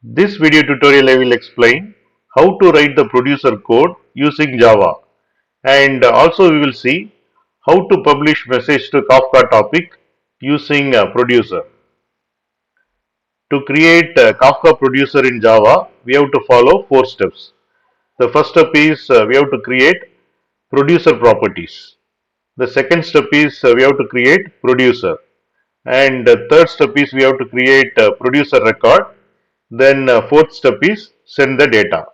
This video tutorial I will explain how to write the producer code using Java, and also we will see how to publish message to Kafka topic using producer. To create a Kafka producer in Java, we have to follow 4 steps. The first step is we have to create producer properties. The second step is we have to create producer, and the third step is we have to create a producer record. Then fourth step is send the data.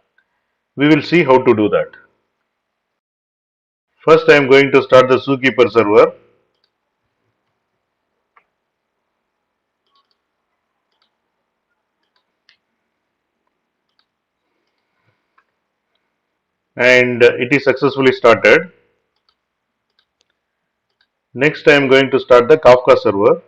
We will see how to do that. First I am going to start the zookeeper server, and it is successfully started. Next I am going to start the Kafka server,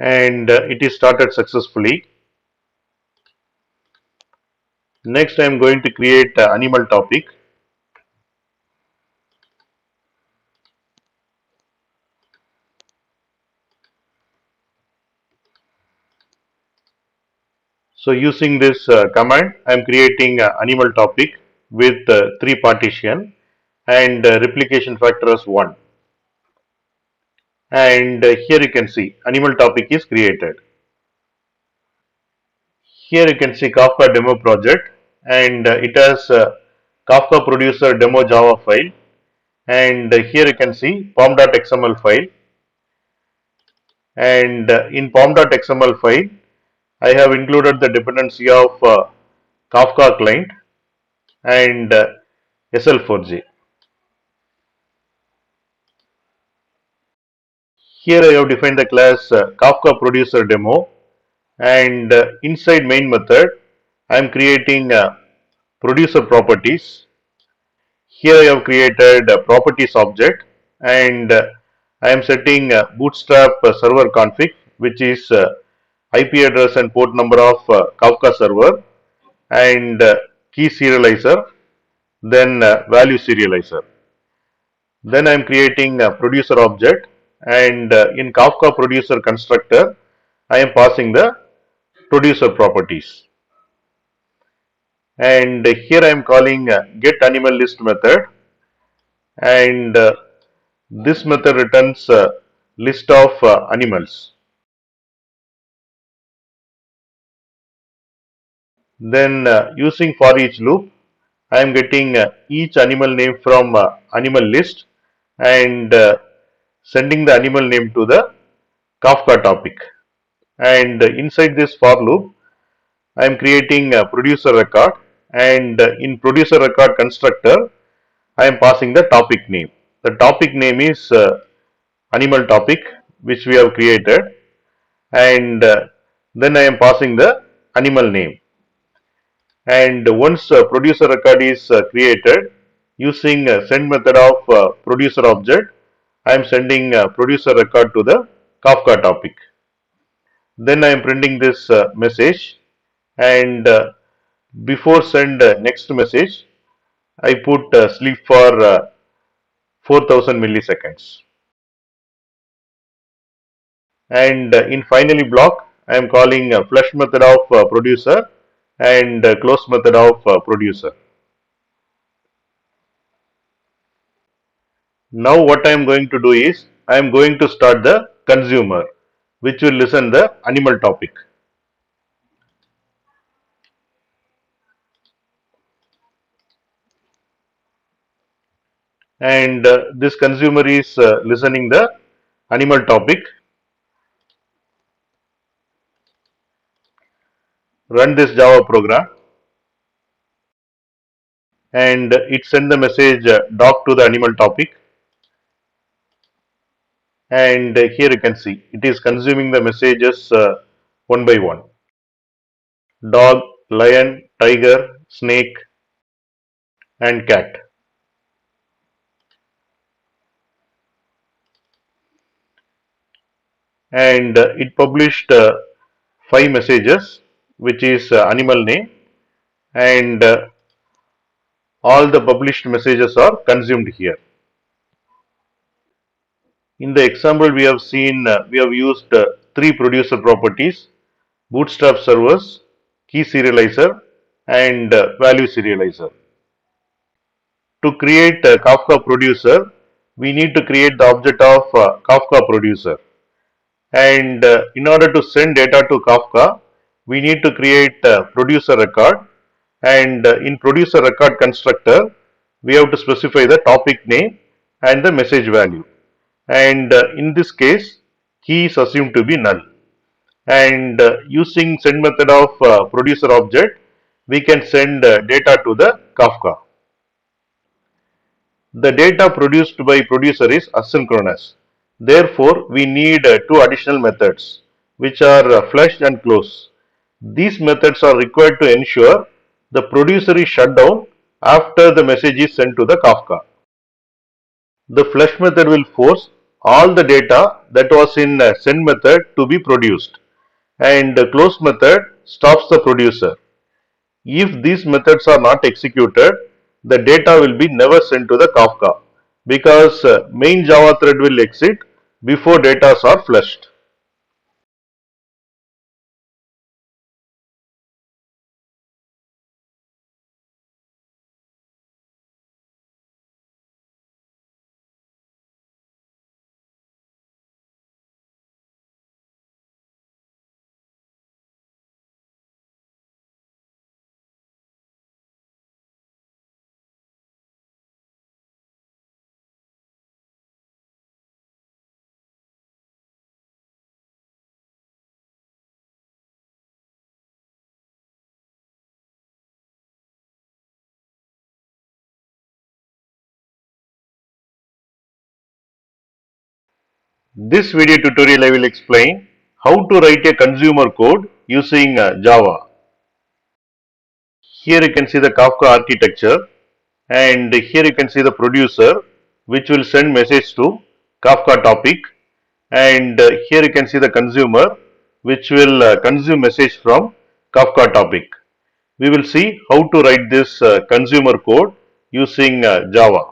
and it is started successfully. Next I am going to create animal topic. So using this command I am creating animal topic with 3 partition and replication factor as 1, and here you can see animal topic is created. Here you can see Kafka demo project, and it has Kafka producer demo Java file, and here you can see pom.xml file, and in pom.xml file I have included the dependency of Kafka client and SL4J. Here I have defined the class Kafka producer demo, and inside main method I am creating producer properties. Here I have created a properties object, and I am setting bootstrap server config, which is IP address and port number of Kafka server, and key serializer, then value serializer. Then I am creating a producer object, and in Kafka producer constructor I am passing the producer properties, and here I am calling get animal list method, and this method returns a list of animals. Then using for each loop, I am getting each animal name from animal list, and sending the animal name to the Kafka topic. And inside this for loop, I am creating a producer record, and in producer record constructor, I am passing the topic name. The topic name is animal topic which we have created, and then I am passing the animal name. And once producer record is created, using send method of producer object, I am sending producer record to the Kafka topic. Then I am printing this message, and before send next message I put sleep for 4000 milliseconds. And in finally block I am calling flush method of producer and close method of producer. Now what I am going to do is I am going to start the consumer, which will listen the animal topic. And this consumer is listening the animal topic. Run this Java program, and it send the message doc to the animal topic, and here you can see it is consuming the messages one by one: dog, lion, tiger, snake, and cat. And it published 5 messages, which is animal name, and All the published messages are consumed here. In the example we have seen, we have used three producer properties: bootstrap servers, key serializer, and value serializer. To create a Kafka producer, we need to create the object of Kafka producer. And in order to send data to Kafka, we need to create a producer record. And in producer record constructor, we have to specify the topic name and the message value. And in this case, key is assumed to be null. And using send method of producer object, we can send data to the Kafka. The data produced by producer is asynchronous. Therefore, we need two additional methods, which are flush and close. These methods are required to ensure the producer is shut down after the message is sent to the Kafka. The flush method will force all the data that was in send method to be produced, and the close method stops the producer. If these methods are not executed, the data will be never sent to the Kafka, because main Java thread will exit before data are flushed. This video tutorial I will explain how to write a consumer code using Java. Here you can see the Kafka architecture, and here you can see the producer which will send message to Kafka topic, and here you can see the consumer which will consume message from Kafka topic. We will see how to write this consumer code using Java.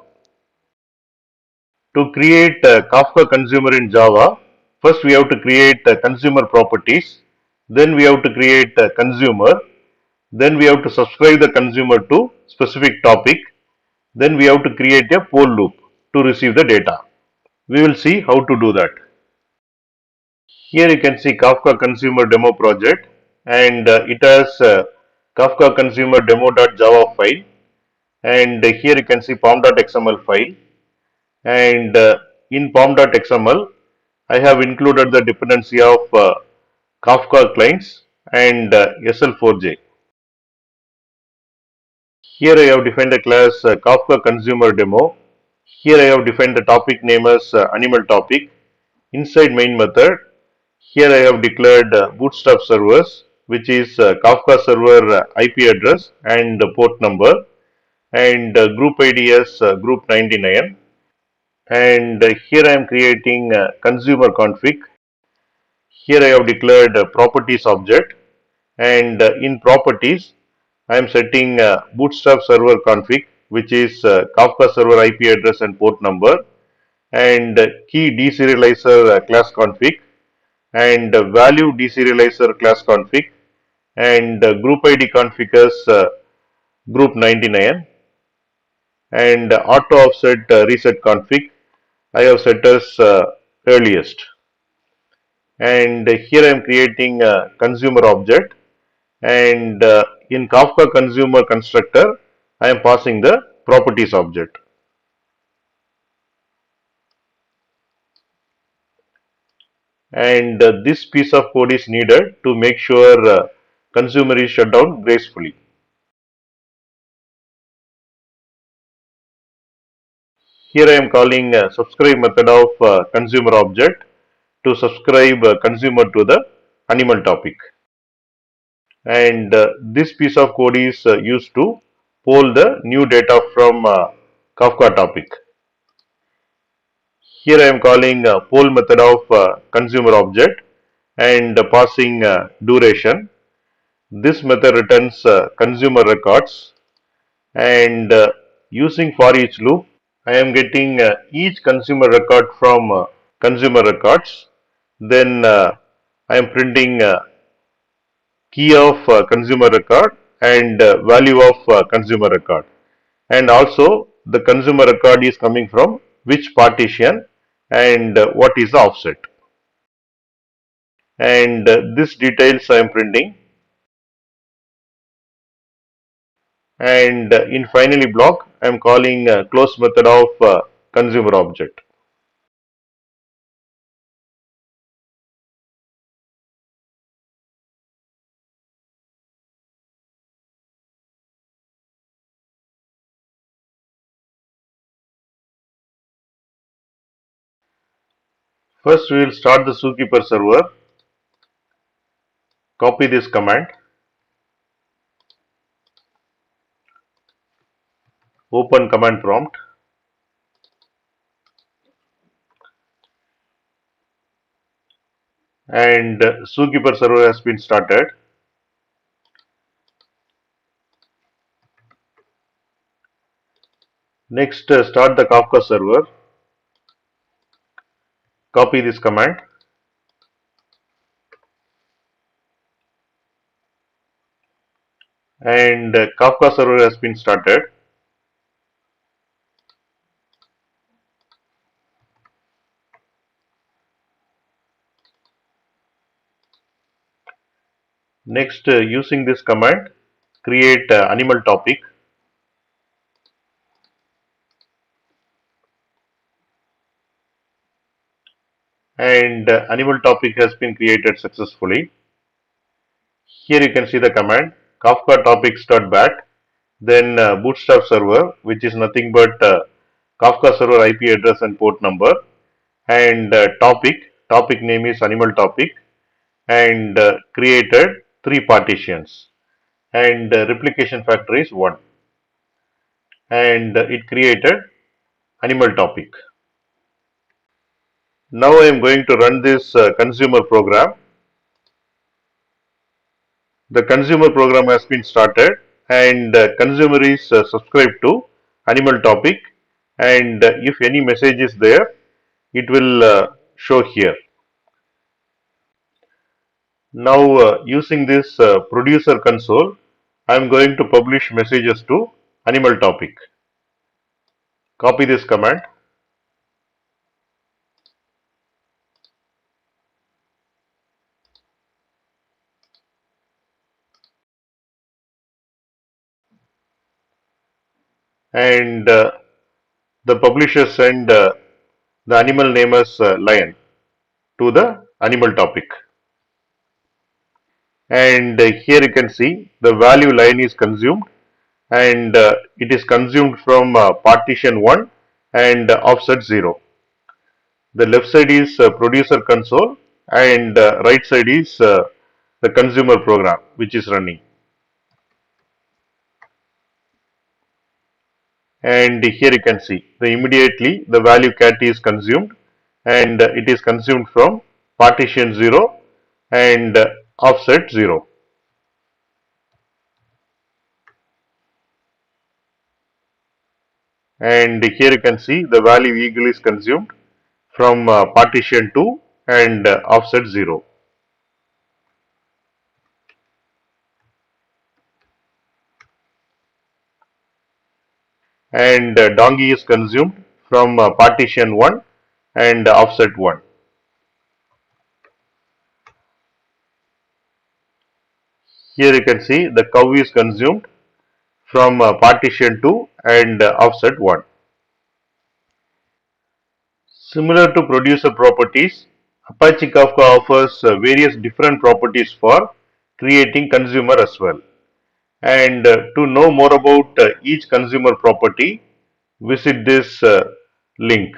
To create Kafka consumer in Java, first we have to create consumer properties, then we have to create consumer, then we have to subscribe the consumer to specific topic, then we have to create a for loop to receive the data. We will see how to do that. Here you can see Kafka consumer demo project, and it has Kafka consumer demo.java file, and here you can see pom.xml file, and in pom.xml I have included the dependency of Kafka clients and SL4J. Here I have defined the class Kafka consumer demo. Here I have defined the topic name as animal topic. Inside main method, here I have declared bootstrap servers, which is Kafka server IP address and port number, and group ID as group 99. And here I am creating consumer config. Here I have declared properties object, and in properties I am setting bootstrap server config, which is Kafka server IP address and port number, and key deserializer class config, and value deserializer class config, and group ID config as group 99, and auto offset reset config I have set as earliest. And here I am creating a consumer object, and in Kafka consumer constructor I am passing the properties object. And this piece of code is needed to make sure consumer is shut down gracefully. Here I am calling subscribe method of consumer object to subscribe consumer to the animal topic, and this piece of code is used to pull the new data from Kafka topic. Here I am calling poll method of consumer object and passing duration. This method returns consumer records, and using for each loop, I am getting each consumer record from consumer records. Then I am printing key of consumer record and value of consumer record. And also the consumer record is coming from which partition and what is the offset. And this details I am printing. And in finally block, I am calling close method of consumer object. First, we will start the zookeeper server. Copy this command. Open command prompt. And zookeeper server has been started. Next, start the Kafka server. Copy this command. And Kafka server has been started. Next, using this command, create animal topic. And animal topic has been created successfully. Here you can see the command Kafka topics.bat, then bootstrap server, which is nothing but Kafka server IP address and port number, and topic name is animal topic, and created three partitions, and replication factor is 1, and it created animal topic. Now I am going to run this consumer program. The consumer program has been started, and consumer is subscribed to animal topic, and if any message is there, it will show here. Now using this producer console, I am going to publish messages to animal topic. Copy this command. And the publisher send the animal name as lion to the animal topic. And here you can see the value lion is consumed, and it is consumed from partition 1 and offset 0. The left side is producer console, and right side is the consumer program which is running. And here you can see the immediately the value cat is consumed, and it is consumed from partition 0 and offset 0. And here you can see the value eagle is consumed from partition 2 and offset 0. And donkey is consumed from partition 1 and offset 1. Here you can see the cow is consumed from partition 2 and offset 1. Similar to producer properties, Apache Kafka offers various different properties for creating consumer as well. And to know more about each consumer property, visit this link.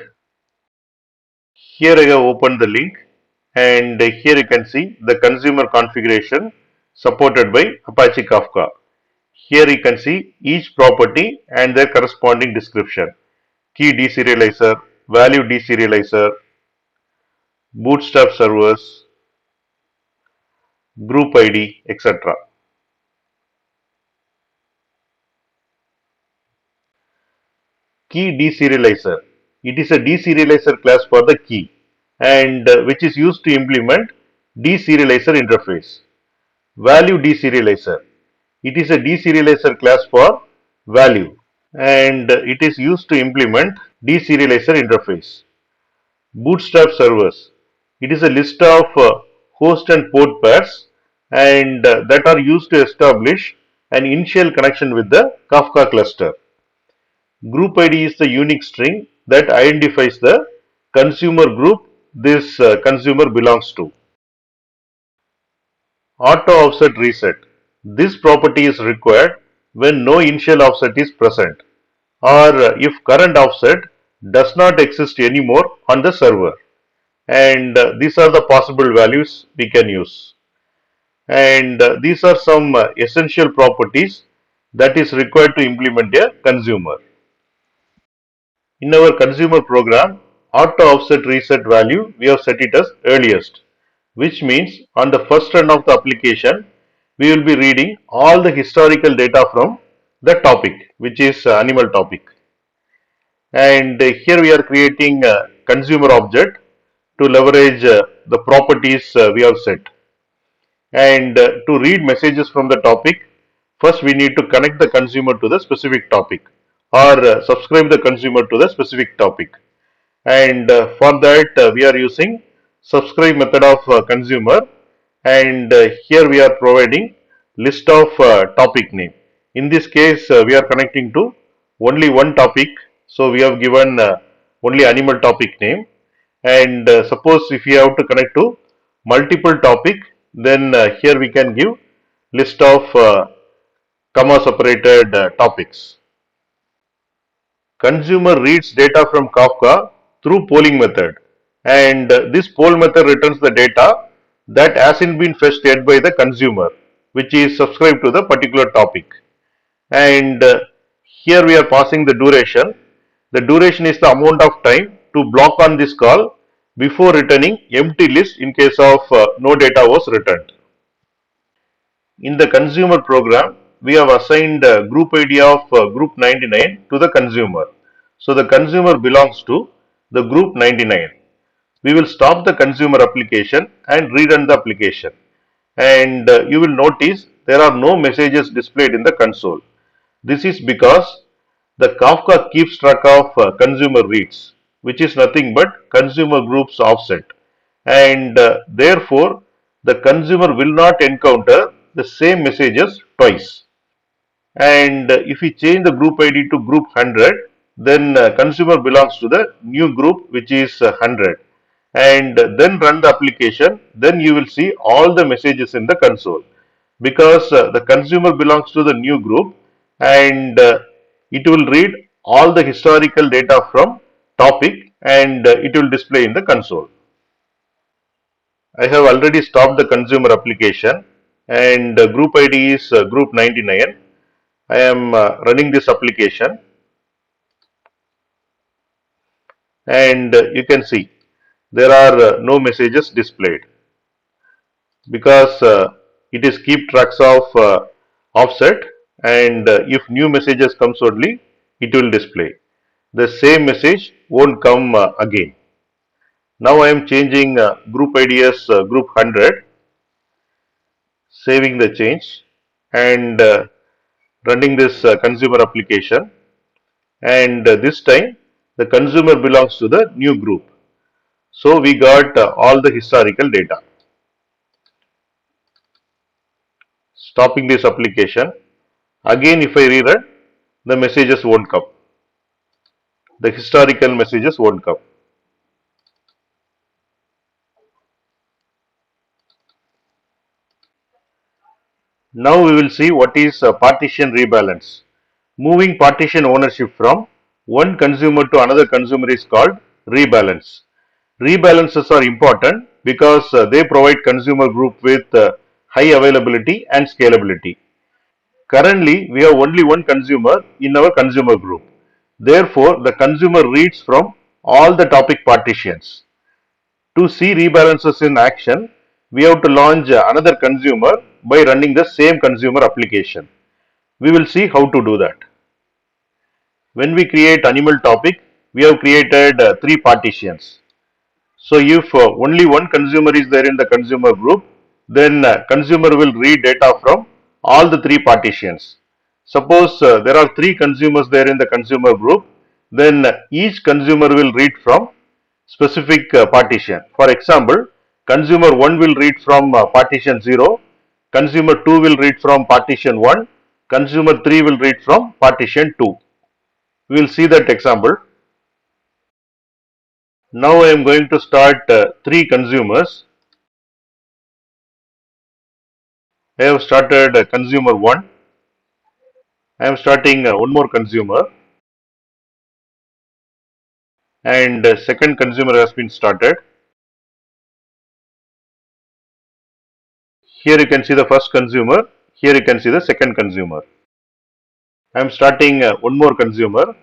Here I have opened the link, and here you can see the consumer configuration supported by Apache Kafka. Here you can see each property and their corresponding description: key deserializer, value deserializer, bootstrap servers, group ID, etc. key deserializer. It is a deserializer class for the key and which is used to implement deserializer interface. Value deserializer. It is a deserializer class for value and it is used to implement deserializer interface. Bootstrap servers. It is a list of host and port pairs and that are used to establish an initial connection with the Kafka cluster. Group ID is the unique string that identifies the consumer group this consumer belongs to. Auto offset reset. This property is required when no initial offset is present or if current offset does not exist anymore on the server. And these are the possible values we can use. And these are some essential properties that is required to implement a consumer. In our consumer program, auto offset reset value we have set it as earliest, which means on the first run of the application we will be reading all the historical data from the topic, which is animal topic. And here we are creating a consumer object to leverage the properties we have set. And to read messages from the topic, first we need to connect the consumer to the specific topic or subscribe the consumer to the specific topic. And for that we are using subscribe method of consumer and here we are providing list of topic name. In this case we are connecting to only one topic, so we have given only animal topic name. And suppose if you have to connect to multiple topic, then here we can give list of comma separated topics. Consumer reads data from Kafka through polling method, and this poll method returns the data that hasn't been fetched yet by the consumer, which is subscribed to the particular topic. And here we are passing the duration. The duration is the amount of time to block on this call before returning empty list in case of no data was returned. In the consumer program, we have assigned group ID of group 99 to the consumer. So the consumer belongs to the group 99. We will stop the consumer application and rerun the application. And you will notice there are no messages displayed in the console. This is because the Kafka keeps track of consumer reads, which is nothing but consumer groups offset. And therefore, the consumer will not encounter the same messages twice. And if we change the group ID to group 100, then consumer belongs to the new group, which is 100. And then run the application, then you will see all the messages in the console because the consumer belongs to the new group and it will read all the historical data from topic and it will display in the console. I have already stopped the consumer application and group ID is group 99. I am running this application and you can see there are no messages displayed because it is keep tracks of offset and if new messages comes only it will display. The same message won't come again. Now I am changing group ID as group 100, saving the change and running this consumer application and this time the consumer belongs to the new group. So we got all the historical data. Stopping this application. Again if I rerun, the messages won't come. The historical messages won't come. Now we will see what is partition rebalance. Moving partition ownership from one consumer to another consumer is called rebalance. Rebalances are important because they provide consumer group with high availability and scalability. Currently, we have only one consumer in our consumer group. Therefore, the consumer reads from all the topic partitions. To see rebalances in action, we have to launch another consumer by running the same consumer application. We will see how to do that. When we create animal topic, we have created three partitions. So if only one consumer is there in the consumer group, then consumer will read data from all the three partitions. Suppose there are three consumers there in the consumer group, then each consumer will read from specific partition. For example, consumer 1 will read from partition 0, consumer 2 will read from partition 1, consumer 3 will read from partition 2. We will see that example. Now I am going to start three consumers. I have started consumer 1. I am starting one more consumer, and second consumer has been started. Here you can see the first consumer. Here you can see the second consumer. I am starting one more consumer,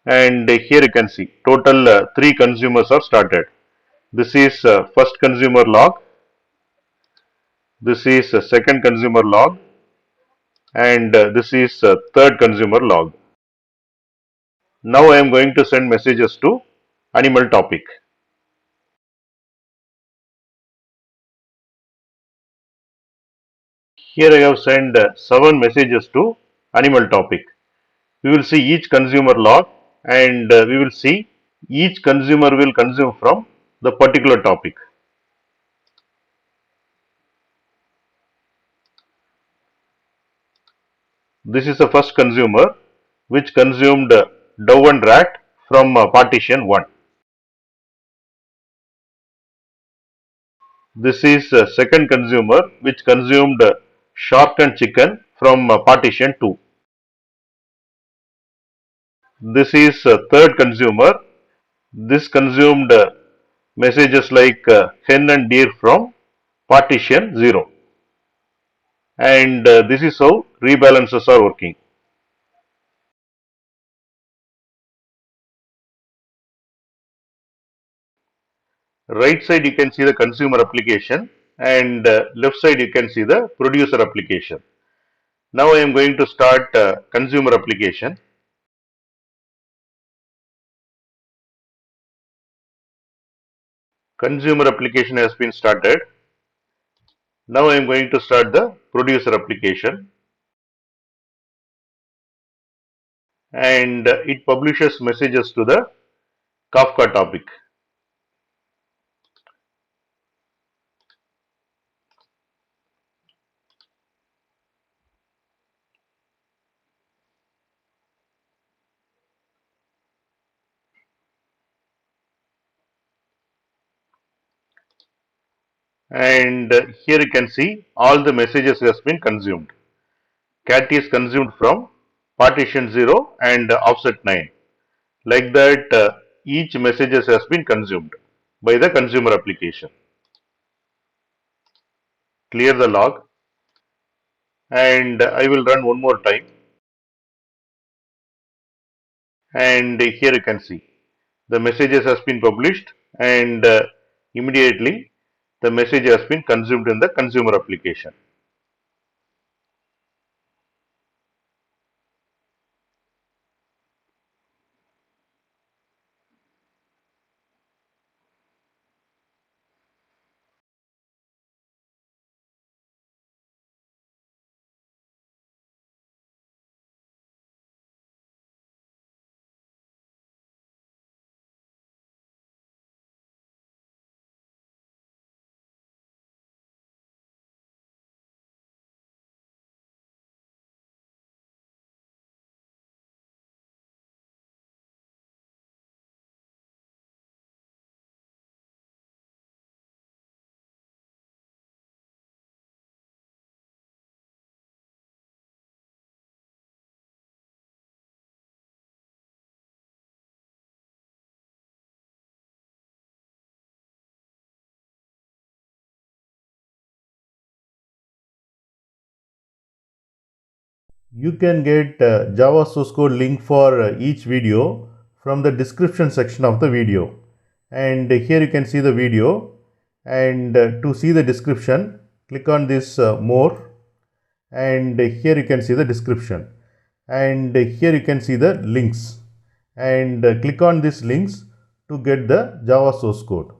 and here you can see total three consumers are started. This is first consumer log. This is second consumer log, and this is third consumer log. Now I am going to send messages to animal topic. Here I have sent 7 messages to animal topic. We will see each consumer log, and we will see each consumer will consume from the particular topic. This is the first consumer which consumed dove and rat from partition 1. This is second consumer which consumed shark and chicken from partition 2. This is third consumer. This consumed messages like hen and deer from partition 0. And this is how rebalancers are working. Right side you can see the consumer application, and left side you can see the producer application. Now I am going to start consumer application. Consumer application has been started. Now I am going to start the producer application, and it publishes messages to the Kafka topic. And here you can see all the messages has been consumed. Cat is consumed from partition 0 and offset 9. Like that, each messages has been consumed by the consumer application. Clear the log, and I will run one more time, and here you can see the messages has been published, and immediately the message has been consumed in the consumer application. You can get Java source code link for each video from the description section of the video. And here you can see the video, and to see the description, click on this more, and here you can see the description, and here you can see the links, and click on these links to get the Java source code.